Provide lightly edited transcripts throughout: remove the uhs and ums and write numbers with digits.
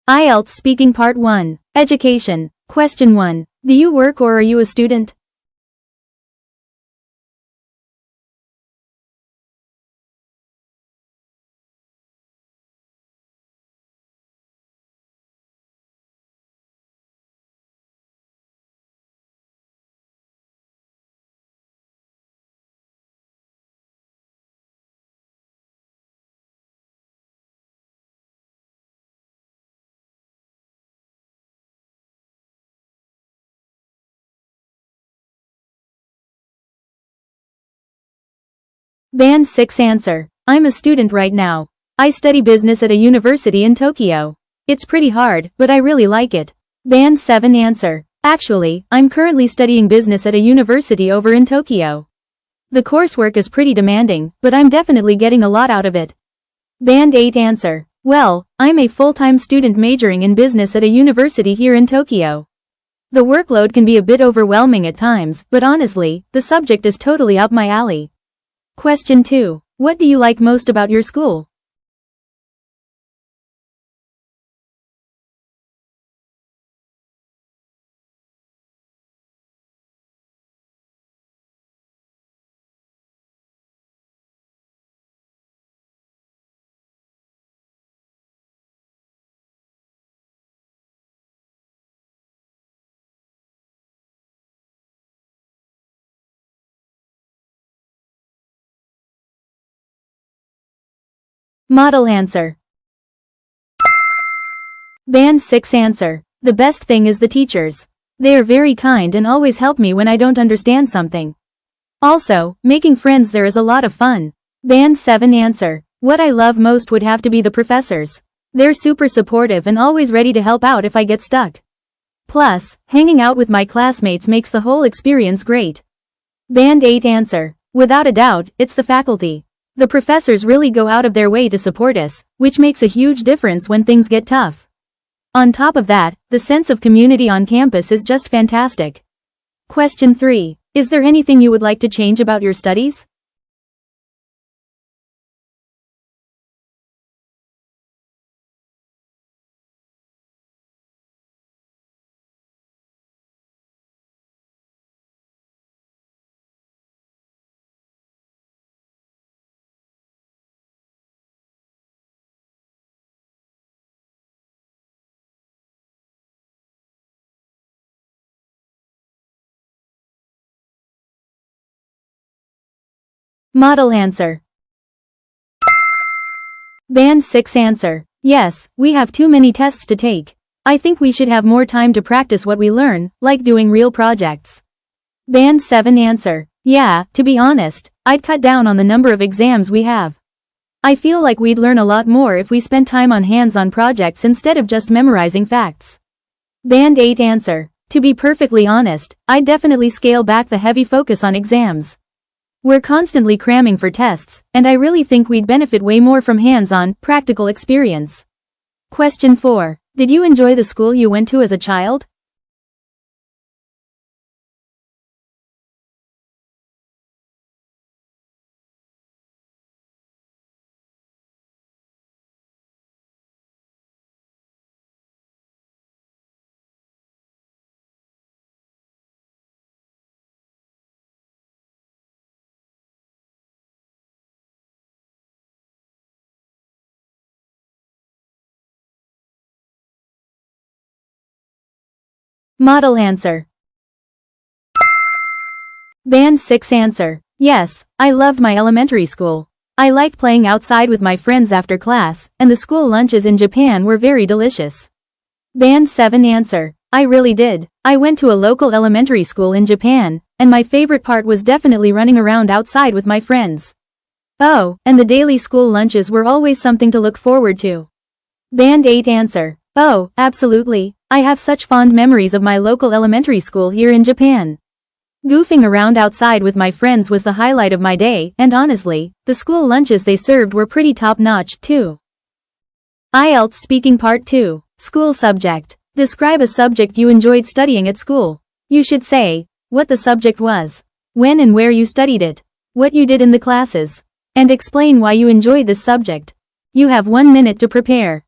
IELTS Speaking Part 1. Education. Question 1. Do you work or are you a student? Band 6 answer. I'm a student right now. I study business at a university in Tokyo. It's pretty hard, but I really like it. Band 7 answer. Actually, I'm currently studying business at a university over in Tokyo. The coursework is pretty demanding, but I'm definitely getting a lot out of it. Band 8 answer. Well, I'm a full-time student majoring in business at a university here in Tokyo. The workload can be a bit overwhelming at times, but honestly, the subject is totally up my alley. Question 2. What do you like most about your school? Model answer. Band 6 answer. The best thing is the teachers. They are very kind and always help me when I don't understand something. Also, making friends there is a lot of fun. Band 7 answer. What I love most would have to be the professors. They're super supportive and always ready to help out if I get stuck. Plus, hanging out with my classmates makes the whole experience great. Band 8 answer. Without a doubt, it's the faculty. The professors really go out of their way to support us, which makes a huge difference when things get tough. On top of that, the sense of community on campus is just fantastic. Question 3. Is there anything you would like to change about your studies? Model answer. Band 6 answer. Yes, we have too many tests to take. I think we should have more time to practice what we learn, like doing real projects. Band 7 answer. Yeah, to be honest, I'd cut down on the number of exams we have. I feel like we'd learn a lot more if we spent time on hands-on projects instead of just memorizing facts. Band 8 answer. To be perfectly honest, I'd definitely scale back the heavy focus on exams. We're constantly cramming for tests, and I really think we'd benefit way more from hands-on, practical experience. Question 4. Did you enjoy the school you went to as a child? Model answer. Band 6 answer. Yes, I loved my elementary school. I liked playing outside with my friends after class, and the school lunches in Japan were very delicious. Band 7 answer. I really did. I went to a local elementary school in Japan, and my favorite part was definitely running around outside with my friends. Oh, and the daily school lunches were always something to look forward to. Band 8 answer. Oh, absolutely. I have such fond memories of my local elementary school here in Japan. Goofing around outside with my friends was the highlight of my day, and honestly, the school lunches they served were pretty top-notch, too. IELTS Speaking Part 2. School subject. Describe a subject you enjoyed studying at school. You should say what the subject was, when and where you studied it, what you did in the classes, and explain why you enjoyed this subject. You have 1 minute to prepare.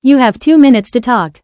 You have 2 minutes to talk.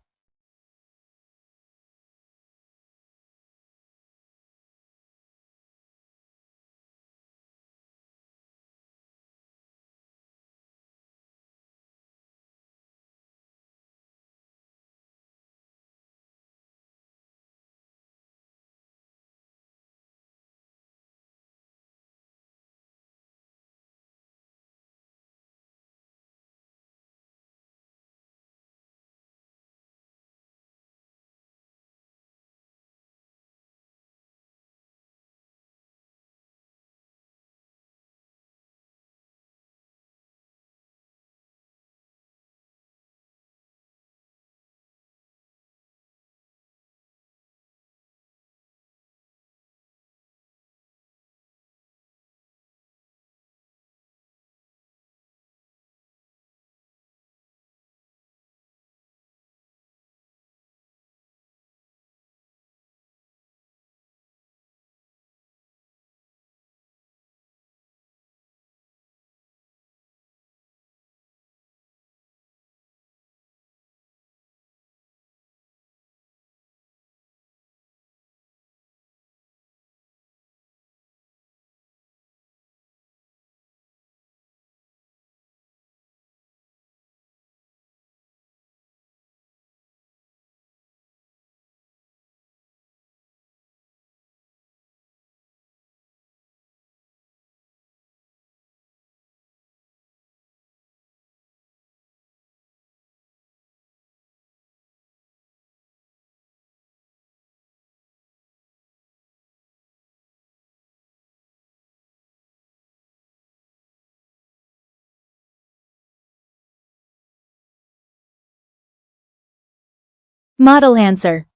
Model answer.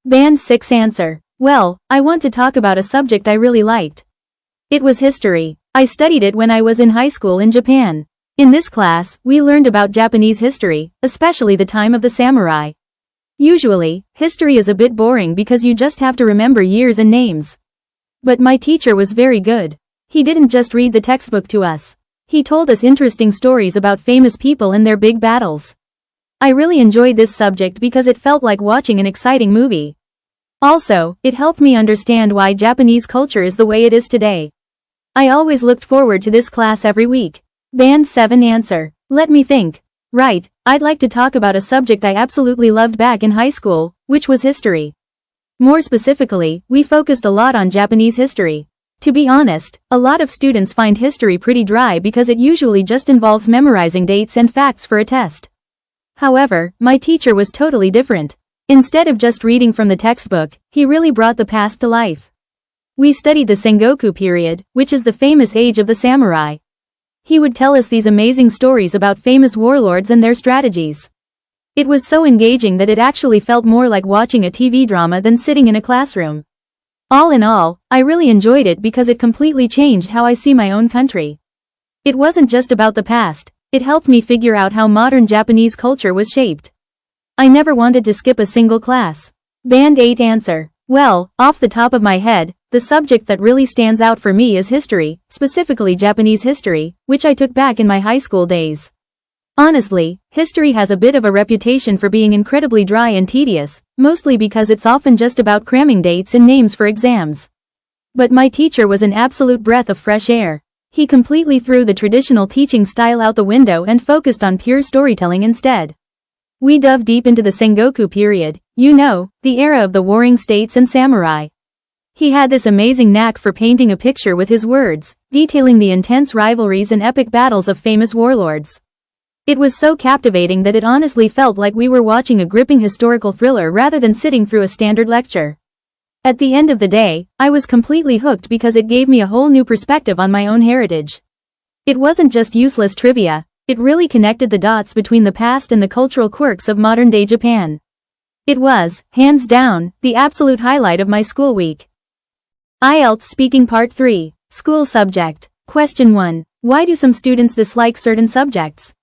Band 6 answer. Well, I want to talk about a subject I really liked. It was history. I studied it when I was in high school in Japan. In this class, we learned about Japanese history, especially the time of the samurai. Usually, history is a bit boring because you just have to remember years and names. But my teacher was very good. He didn't just read the textbook to us. He told us interesting stories about famous people and their big battles. I really enjoyed this subject because it felt like watching an exciting movie. Also, it helped me understand why Japanese culture is the way it is today. I always looked forward to this class every week. Band 7 answer. Let me think. Right, I'd like to talk about a subject I absolutely loved back in high school, which was history. More specifically, we focused a lot on Japanese history. To be honest, a lot of students find history pretty dry because it usually just involves memorizing dates and facts for a test. However, my teacher was totally different. Instead of just reading from the textbook, he really brought the past to life. We studied the Sengoku period, which is the famous age of the samurai. He would tell us these amazing stories about famous warlords and their strategies. It was so engaging that it actually felt more like watching a TV drama than sitting in a classroom. All in all, I really enjoyed it because it completely changed how I see my own country. It wasn't just about the past. It helped me figure out how modern Japanese culture was shaped. I never wanted to skip a single class. Band 8 answer. Well, off the top of my head, the subject that really stands out for me is history, specifically Japanese history, which I took back in my high school days. Honestly, history has a bit of a reputation for being incredibly dry and tedious, mostly because it's often just about cramming dates and names for exams. But my teacher was an absolute breath of fresh air. He completely threw the traditional teaching style out the window and focused on pure storytelling instead. We dove deep into the Sengoku period, the era of the warring states and samurai. He had this amazing knack for painting a picture with his words, detailing the intense rivalries and epic battles of famous warlords. It was so captivating that it honestly felt like we were watching a gripping historical thriller rather than sitting through a standard lecture. At the end of the day, I was completely hooked because it gave me a whole new perspective on my own heritage. It wasn't just useless trivia, it really connected the dots between the past and the cultural quirks of modern-day Japan. It was, hands down, the absolute highlight of my school week. IELTS Speaking Part 3, School Subject. Question 1. Why do some students dislike certain subjects?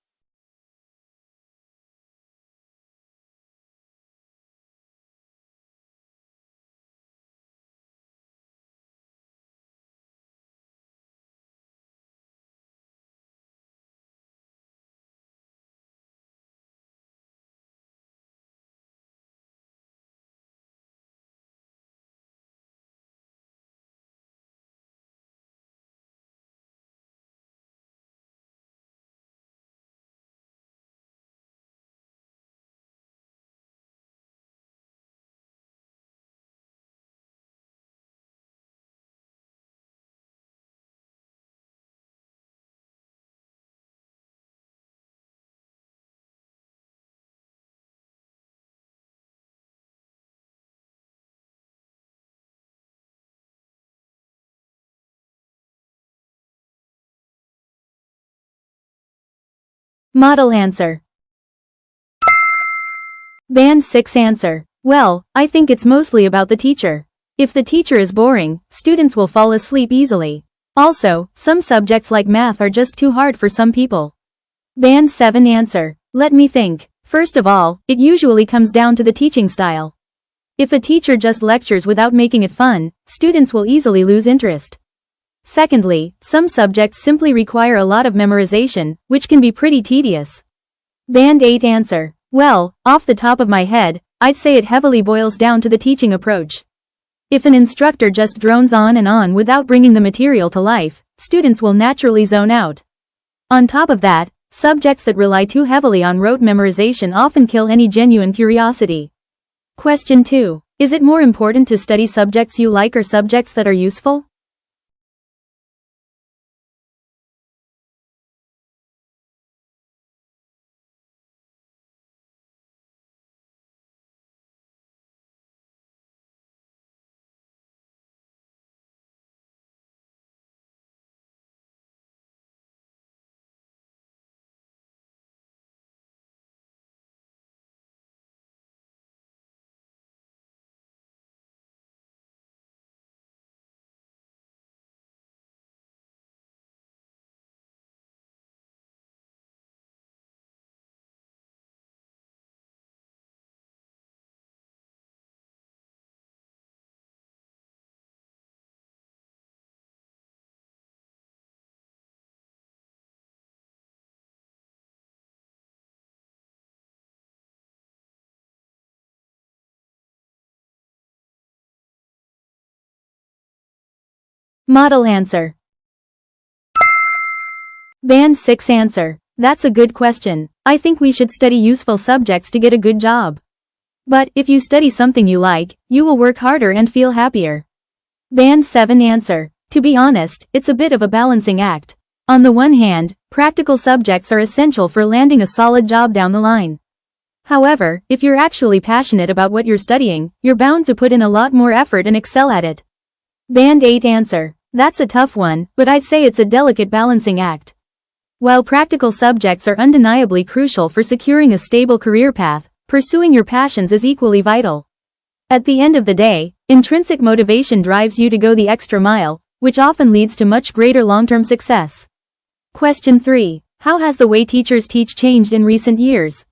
Model answer. Band 6 answer. Well, I think it's mostly about the teacher. If the teacher is boring, students will fall asleep easily. Also, some subjects like math are just too hard for some people. Band 7 answer. Let me think. First of all, it usually comes down to the teaching style. If a teacher just lectures without making it fun, students will easily lose interest. Secondly, some subjects simply require a lot of memorization, which can be pretty tedious. Band 8 answer. Well, off the top of my head, I'd say it heavily boils down to the teaching approach. If an instructor just drones on and on without bringing the material to life, students will naturally zone out. On top of that, subjects that rely too heavily on rote memorization often kill any genuine curiosity. Question 2. Is it more important to study subjects you like or subjects that are useful? Model answer. Band 6 answer. That's a good question. I think we should study useful subjects to get a good job. But if you study something you like, you will work harder and feel happier. Band 7 answer. To be honest, it's a bit of a balancing act. On the one hand, practical subjects are essential for landing a solid job down the line. However, if you're actually passionate about what you're studying, you're bound to put in a lot more effort and excel at it. Band 8 answer. That's a tough one, but I'd say it's a delicate balancing act. While practical subjects are undeniably crucial for securing a stable career path, pursuing your passions is equally vital. At the end of the day, intrinsic motivation drives you to go the extra mile, which often leads to much greater long-term success. Question 3. How has the way teachers teach changed in recent years?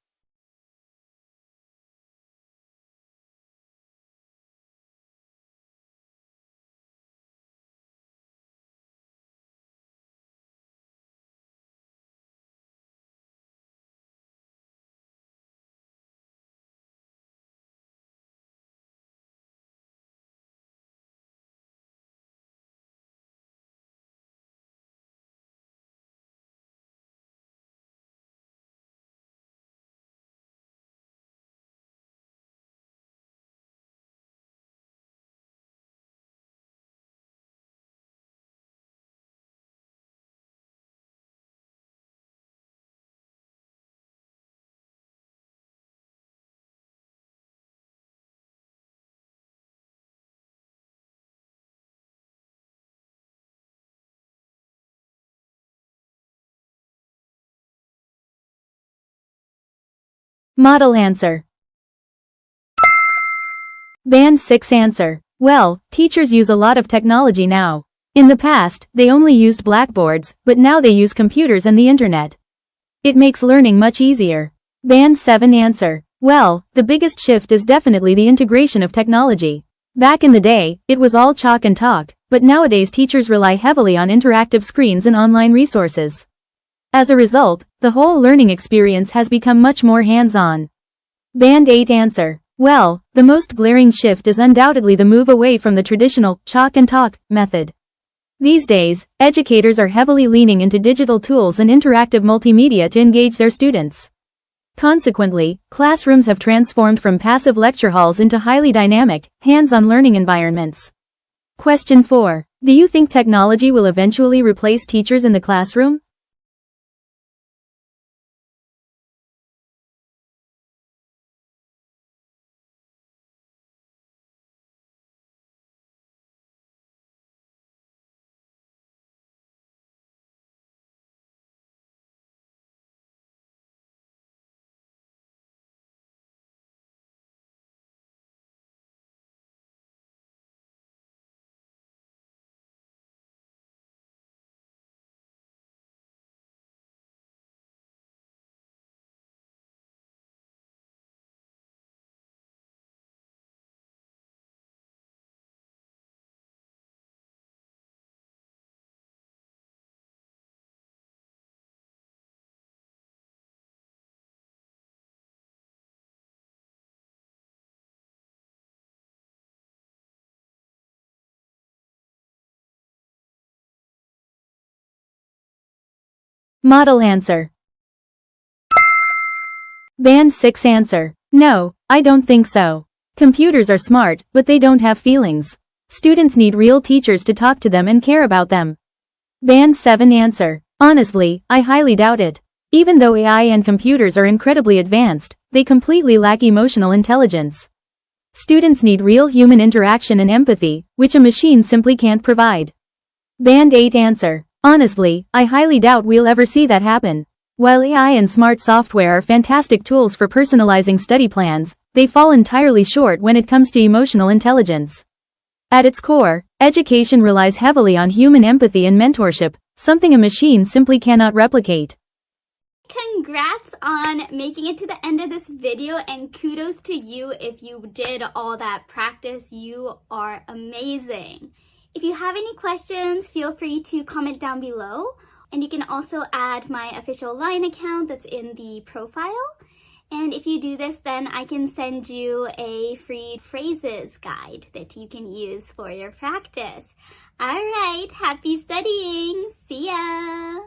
Model answer. Band 6 answer. Well, teachers use a lot of technology now. In the past, they only used blackboards, but now they use computers and the internet. It makes learning much easier. Band 7 answer. Well, the biggest shift is definitely the integration of technology. Back in the day, it was all chalk and talk, but nowadays teachers rely heavily on interactive screens and online resources. As a result, the whole learning experience has become much more hands-on. Band 8 answer. Well, the most glaring shift is undoubtedly the move away from the traditional chalk and talk method. These days, educators are heavily leaning into digital tools and interactive multimedia to engage their students. Consequently, classrooms have transformed from passive lecture halls into highly dynamic, hands-on learning environments. Question 4. Do you think technology will eventually replace teachers in the classroom? Model answer. Band 6 answer. No, I don't think so. Computers are smart, but they don't have feelings. Students need real teachers to talk to them and care about them. Band 7 answer. Honestly, I highly doubt it. Even though AI and computers are incredibly advanced, they completely lack emotional intelligence. Students need real human interaction and empathy, which a machine simply can't provide. Band 8 answer. Honestly, I highly doubt we'll ever see that happen. While AI and smart software are fantastic tools for personalizing study plans, they fall entirely short when it comes to emotional intelligence. At its core, education relies heavily on human empathy and mentorship, something a machine simply cannot replicate. Congrats on making it to the end of this video, and kudos to you if you did all that practice. You are amazing. If you have any questions, feel free to comment down below. And you can also add my official LINE account that's in the profile. And if you do this, then I can send you a free phrases guide that you can use for your practice. All right, happy studying. See ya.